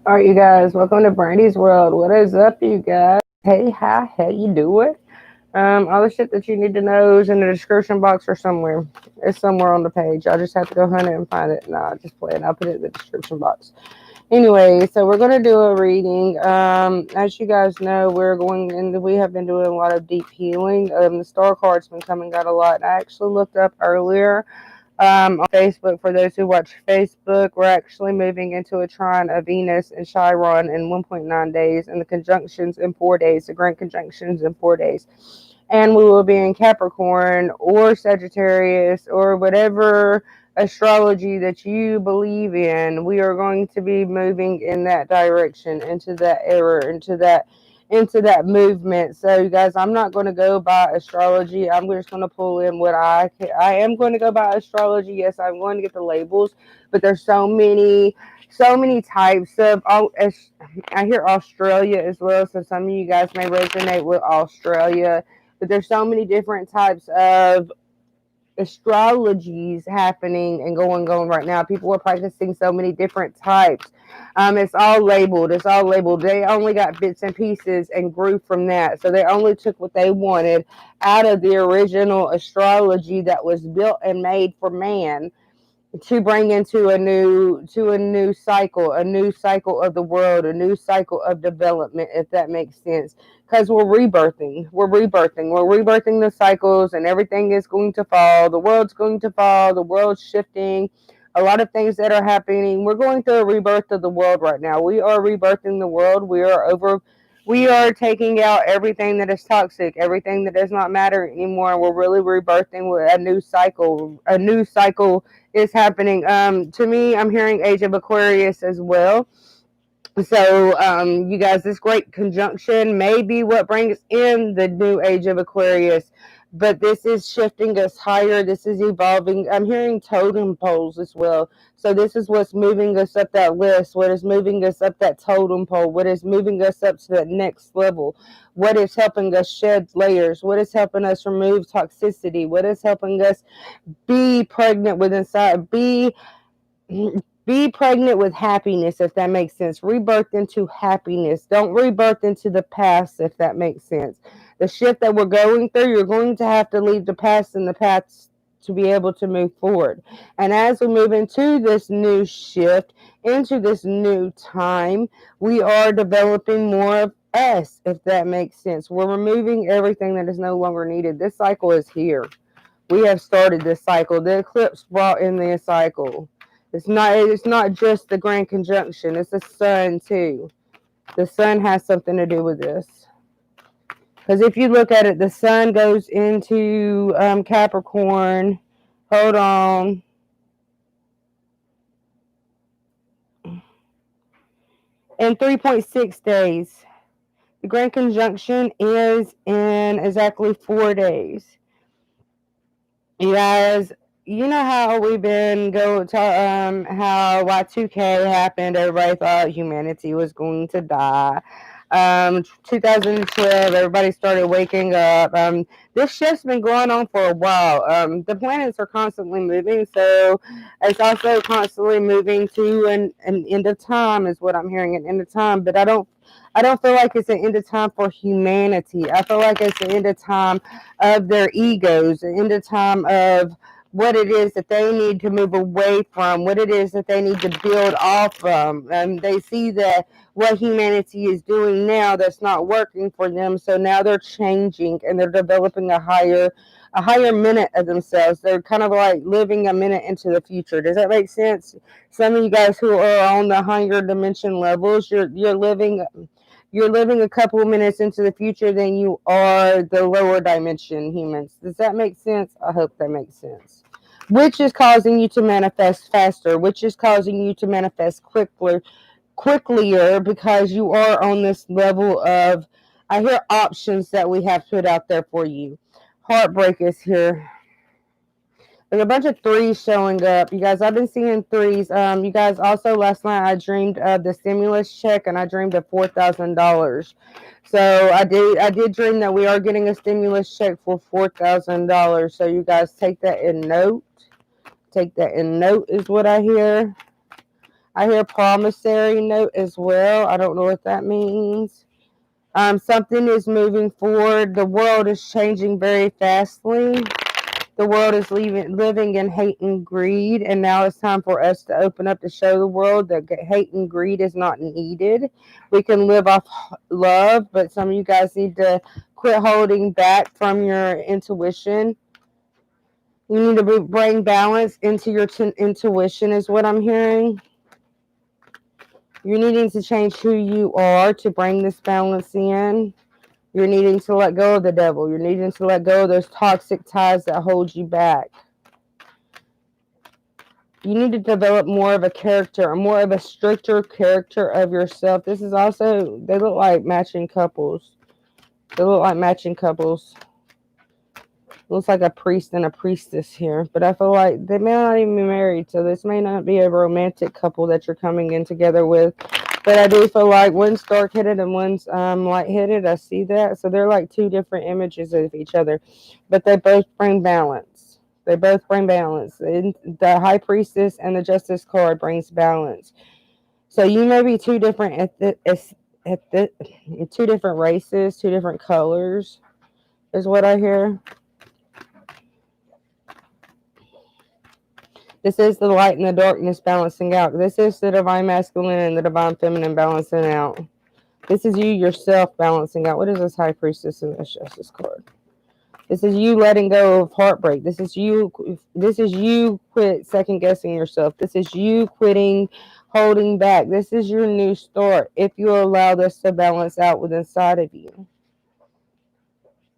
All right, you guys, welcome to Brandy's World. What is up, you guys? Hey, hi, how you doing? All the shit that you need to know is in the description box or somewhere. It's somewhere on the page. I just have to go hunt it and find it. Nah, just play it. I'll put it in the description box. Anyway, so we're gonna do a reading. As you guys know, we have been doing a lot of deep healing. The star card's been coming out a lot. I actually looked up earlier on Facebook. For those who watch Facebook, we're actually moving into a trine of Venus and Chiron in 1.9 days, and the conjunctions in 4 days, the grand conjunctions in 4 days. And we will be in Capricorn or Sagittarius or whatever astrology that you believe in. We are going to be moving in that direction, into that era, into that movement. So, you guys, I'm not going to go by astrology. I'm just going to pull in what I am going to go by astrology. Yes, I'm going to get the labels, but there's so many types of. I hear Australia as well, so some of you guys may resonate with Australia. But there's so many different types of astrologies happening and going right now. People are practicing so many different types. It's all labeled. It's all labeled. They only got bits and pieces and grew from that. So they only took what they wanted out of the original astrology that was built and made for man to bring into a new cycle of the world, a new cycle of development, if that makes sense. Because we're rebirthing the cycles, and everything is going to fall. The world's going to fall. The world's shifting. A lot of things that are happening. We're going through a rebirth of the world right now. We are rebirthing the world. We are taking out everything that is toxic, everything that does not matter anymore. We're really rebirthing with a new cycle. A new cycle is happening. To me, I'm hearing Age of Aquarius as well. So, you guys, this great conjunction may be what brings in the new age of Aquarius, but this is shifting us higher. This is evolving. I'm hearing totem poles as well. So, this is what's moving us up that list, what is moving us up that totem pole, what is moving us up to that next level, what is helping us shed layers, what is helping us remove toxicity, what is helping us be pregnant with inside, be pregnant with happiness, if that makes sense. Rebirth into happiness. Don't rebirth into the past, if that makes sense. The shift that we're going through, you're going to have to leave the past in the past to be able to move forward. And as we move into this new shift, into this new time, we are developing more of us, if that makes sense. We're removing everything that is no longer needed. This cycle is here. We have started this cycle. The eclipse brought in this cycle. It's not just the grand conjunction, it's the sun too. The sun has something to do with this. Because if you look at it, the sun goes into Capricorn. Hold on. In 3.6 days. The grand conjunction is in exactly 4 days. You guys, you know how we've been how Y2K happened. Everybody thought humanity was going to die. 2012, everybody started waking up. This shift's been going on for a while. The planets are constantly moving, so it's also constantly moving to an end of time, is what I'm hearing, an end of time. But I don't feel like it's an end of time for humanity. I feel like it's an end of time of their egos, an end of time of what it is that they need to move away from, what it is that they need to build off from. They see that what humanity is doing now that's not working for them, so now they're changing and they're developing a higher minute of themselves. They're kind of like living a minute into the future. Does that make sense? Some of you guys who are on the higher dimension levels, you're living a couple of minutes into the future than you are the lower dimension humans. Does that make sense? I hope that makes sense. Which is causing you to manifest faster, which is causing you to manifest quicklier, because you are on this level of, I hear options that we have put out there for you. Heartbreak is here. There's a bunch of threes showing up. You guys, I've been seeing threes. You guys, also last night I dreamed of the stimulus check, and I dreamed of $4,000. So I did dream that we are getting a stimulus check for $4,000. So you guys take that in note. Take that in note is what I hear. I hear promissory note as well. I don't know what that means. Something is moving forward. The world is changing very fastly. The world is living in hate and greed, and now it's time for us to open up to show the world that hate and greed is not needed. We can live off love, but some of you guys need to quit holding back from your intuition. You need to bring balance into your intuition, is what I'm hearing. You're needing to change who you are to bring this balance in. You're needing to let go of the devil. You're needing to let go of those toxic ties that hold you back. You need to develop more of a character, more of a stricter character of yourself. This is also, they look like matching couples. They look like matching couples. Looks like a priest and a priestess here. But I feel like they may not even be married, so this may not be a romantic couple that you're coming in together with. But I do feel like one's dark-headed and one's light-headed. I see that. So they're like two different images of each other. But they both bring balance. They both bring balance. The High Priestess and the Justice card brings balance. So you may be two different two different races, two different colors, is what I hear. This is the light and the darkness balancing out. This is the divine masculine and the divine feminine balancing out. This is you yourself balancing out. What is this High Priestess and this Justice card? This is you letting go of heartbreak. This is you quit second guessing yourself. This is you quitting holding back. This is your new start if you allow this to balance out within inside of you.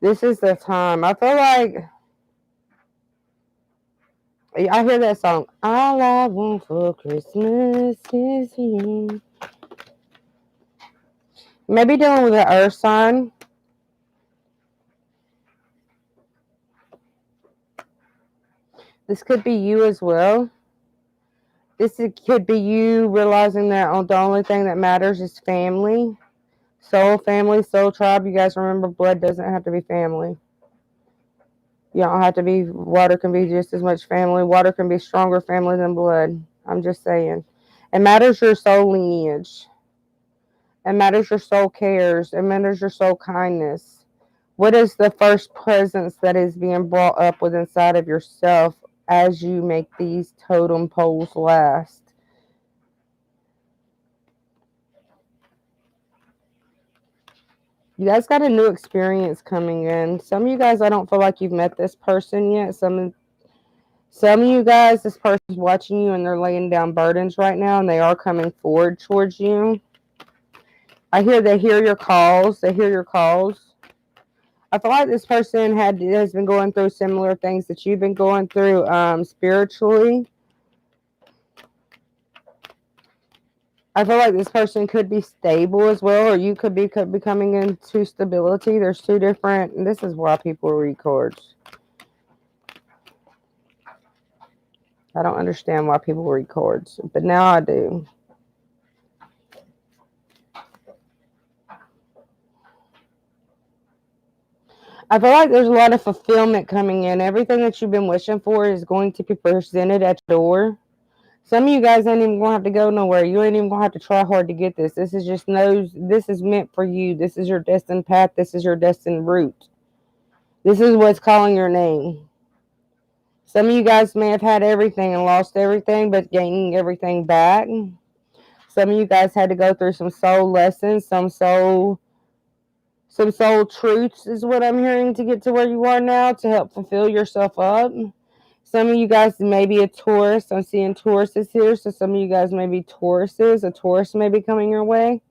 This is the time. I feel like I hear that song. All I want for Christmas is you. Maybe dealing with an earth sign. This could be you as well. This could be you realizing that the only thing that matters is family. Soul family, soul tribe. You guys remember blood doesn't have to be family. You don't have to be, water can be just as much family. Water can be stronger family than blood. I'm just saying. It matters your soul lineage. It matters your soul cares. It matters your soul kindness. What is the first presence that is being brought up with inside of yourself as you make these totem poles last? You guys got a new experience coming in. Some of you guys, I don't feel like you've met this person yet. Some of you guys, this person's watching you and they're laying down burdens right now and they are coming forward towards you. They hear your calls. They hear your calls. I feel like this person has been going through similar things that you've been going through spiritually. I feel like this person could be stable as well, or you could be coming into stability. There's two different, and this is why people read cards. I don't understand why people read cards, but now I do. I feel like there's a lot of fulfillment coming in. Everything that you've been wishing for is going to be presented at your door. Some of you guys ain't even gonna have to go nowhere. You ain't even gonna have to try hard to get this. This is just this is meant for you. This is your destined path. This is your destined route. This is what's calling your name. Some of you guys may have had everything and lost everything, but gaining everything back. Some of you guys had to go through some soul lessons, some soul truths is what I'm hearing to get to where you are now to help fulfill yourself up. Some of you guys may be a Taurus. I'm seeing Tauruses here. So some of you guys may be Tauruses. A Taurus may be coming your way.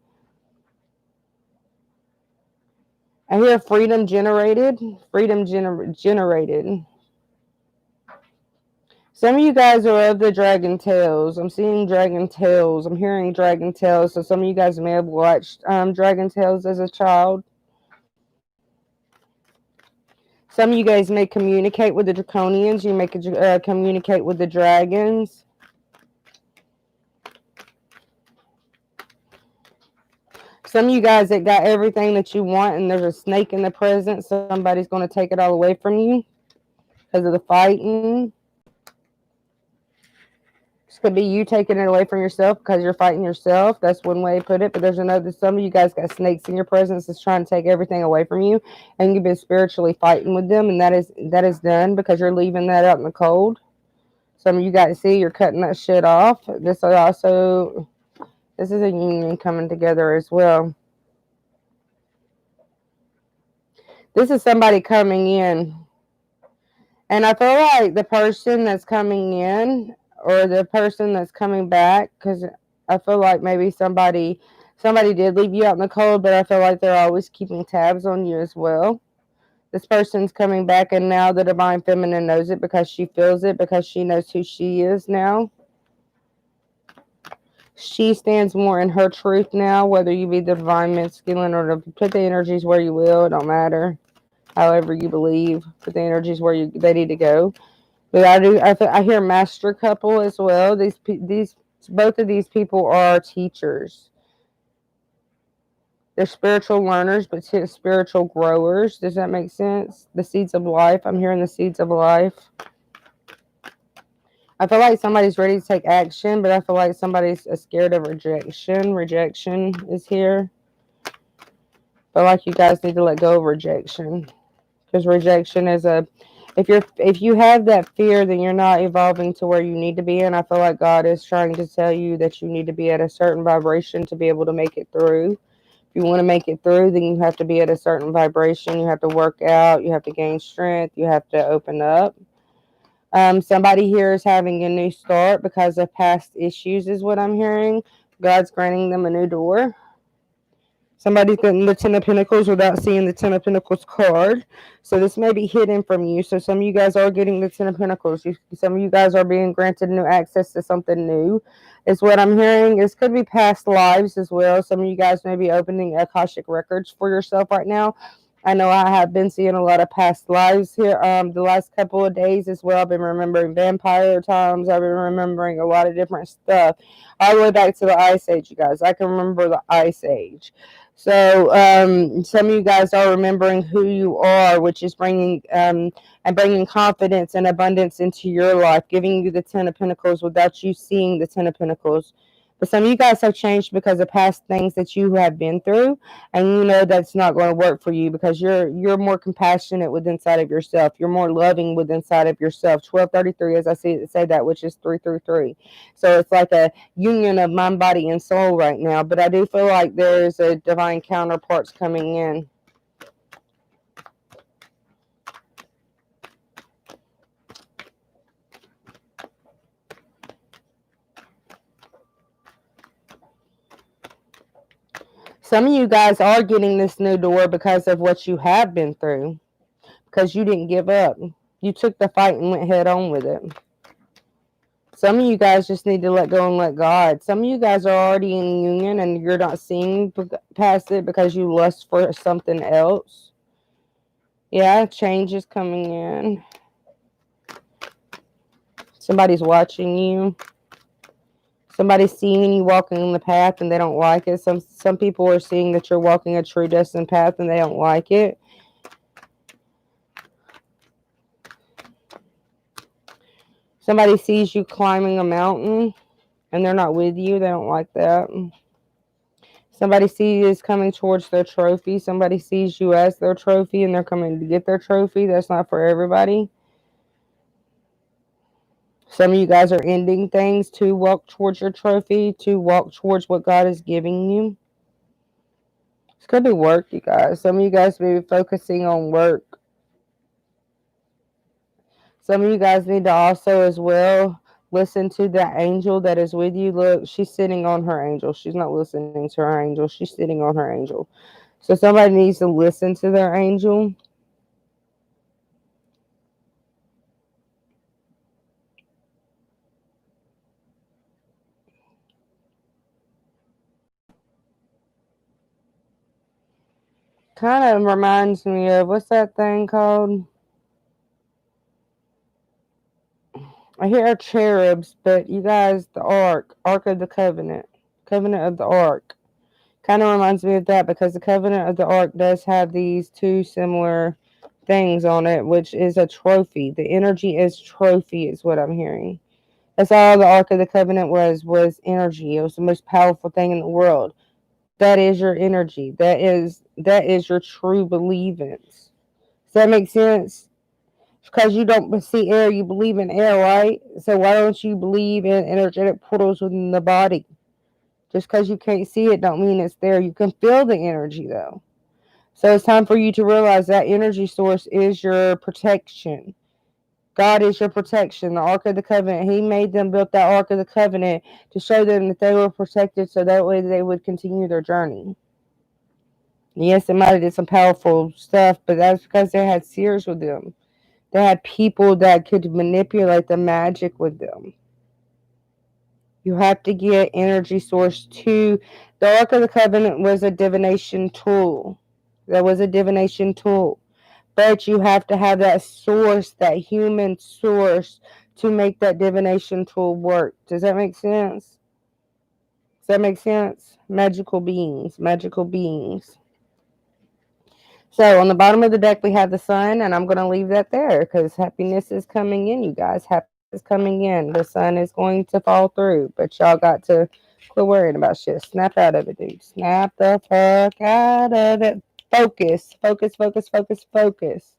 I hear freedom generated. Freedom generated. Some of you guys are of the dragon tails. I'm seeing dragon tails. I'm hearing dragon tails. So some of you guys may have watched dragon tails as a child. Some of you guys may communicate with the draconians. You may communicate with the dragons. Some of you guys that got everything that you want and there's a snake in the present, somebody's going to take it all away from you because of the fighting. This could be you taking it away from yourself because you're fighting yourself. That's one way to put it. But there's another. Some of you guys got snakes in your presence that's trying to take everything away from you, and you've been spiritually fighting with them, and that is done because you're leaving that out in the cold. Some of you got to see you're cutting that shit off. This is a union coming together as well. This is somebody coming in. And I feel like the person that's coming in or the person that's coming back, because I feel like maybe somebody did leave you out in the cold, but I feel like they're always keeping tabs on you as well. This person's coming back, and now the divine feminine knows it because she feels it, because she knows who she is now. She stands more in her truth now, whether you be the divine masculine or to put the energies where you will, it don't matter. However you believe, put the energies where they need to go. But I hear master couple as well. Both of these people are teachers. They're spiritual learners, but spiritual growers. Does that make sense? The seeds of life. I'm hearing the seeds of life. I feel like somebody's ready to take action, but I feel like somebody's scared of rejection. Rejection is here. I feel like you guys need to let go of rejection. Because rejection is if you have that fear, then you're not evolving to where you need to be. And I feel like God is trying to tell you that you need to be at a certain vibration to be able to make it through. If you want to make it through, then you have to be at a certain vibration. You have to work out. You have to gain strength. You have to open up. Somebody here is having a new start because of past issues is what I'm hearing. God's granting them a new door. Somebody's getting the Ten of Pentacles without seeing the Ten of Pentacles card. So this may be hidden from you. So some of you guys are getting the Ten of Pentacles. Some of you guys are being granted new access to something new is what I'm hearing. This could be past lives as well. Some of you guys may be opening Akashic records for yourself right now. I know I have been seeing a lot of past lives here the last couple of days as well. I've been remembering vampire times. I've been remembering a lot of different stuff. All the way back to the Ice Age, you guys. I can remember the Ice Age. So some of you guys are remembering who you are, which is bringing confidence and abundance into your life, giving you the Ten of Pentacles without you seeing the Ten of Pentacles. But some of you guys have changed because of past things that you have been through, and you know that's not going to work for you because you're more compassionate with inside of yourself. You're more loving with inside of yourself. 1233, as I say that, which is 333. So it's like a union of mind, body, and soul right now. But I do feel like there's a divine counterparts coming in. Some of you guys are getting this new door because of what you have been through. Because you didn't give up. You took the fight and went head on with it. Some of you guys just need to let go and let God. Some of you guys are already in union and you're not seeing past it because you lust for something else. Yeah, change is coming in. Somebody's watching you. Somebody's seeing you walking on the path and they don't like it. Some people are seeing that you're walking a true destined path and they don't like it. Somebody sees you climbing a mountain and they're not with you. They don't like that. Somebody sees you as coming towards their trophy. Somebody sees you as their trophy and they're coming to get their trophy. That's not for everybody. Some of you guys are ending things to walk towards your trophy, to walk towards what God is giving you. This could be work, you guys. Some of you guys may be focusing on work. Some of you guys need to also as well listen to the angel that is with you. Look, she's sitting on her angel. She's not listening to her angel. She's sitting on her angel. So somebody needs to listen to their angel. Kind of reminds me of, what's that thing called? I hear cherubs, but you guys, the Ark of the Covenant of the Ark. Kind of reminds me of that because the Covenant of the Ark does have these two similar things on it, which is a trophy. The energy is trophy is what I'm hearing. That's all the Ark of the Covenant was energy. It was the most powerful thing in the world. That is your energy. That is your true believance. Does that make sense? Because you don't see air, you believe in air, right? So why don't you believe in energetic portals within the body? Just because you can't see it don't mean it's there. You can feel the energy though. So it's time for you to realize that energy source is your protection. God is your protection. The Ark of the Covenant, He made them build that Ark of the Covenant to show them that they were protected so that way they would continue their journey. Yes, they might have did some powerful stuff, but that's because they had seers with them. They had people that could manipulate the magic with them. You have to get energy source to the Ark of the Covenant was a divination tool. That was a divination tool. But you have to have that source, that human source, to make that divination tool work. Does that make sense? Does that make sense? Magical beings, magical beings. So on the bottom of the deck, we have the sun, and I'm going to leave that there because happiness is coming in, you guys. Happiness is coming in. The sun is going to fall through, but y'all got to quit worrying about shit. Snap out of it, dude. Snap the fuck out of it. Focus, focus, focus, focus, focus.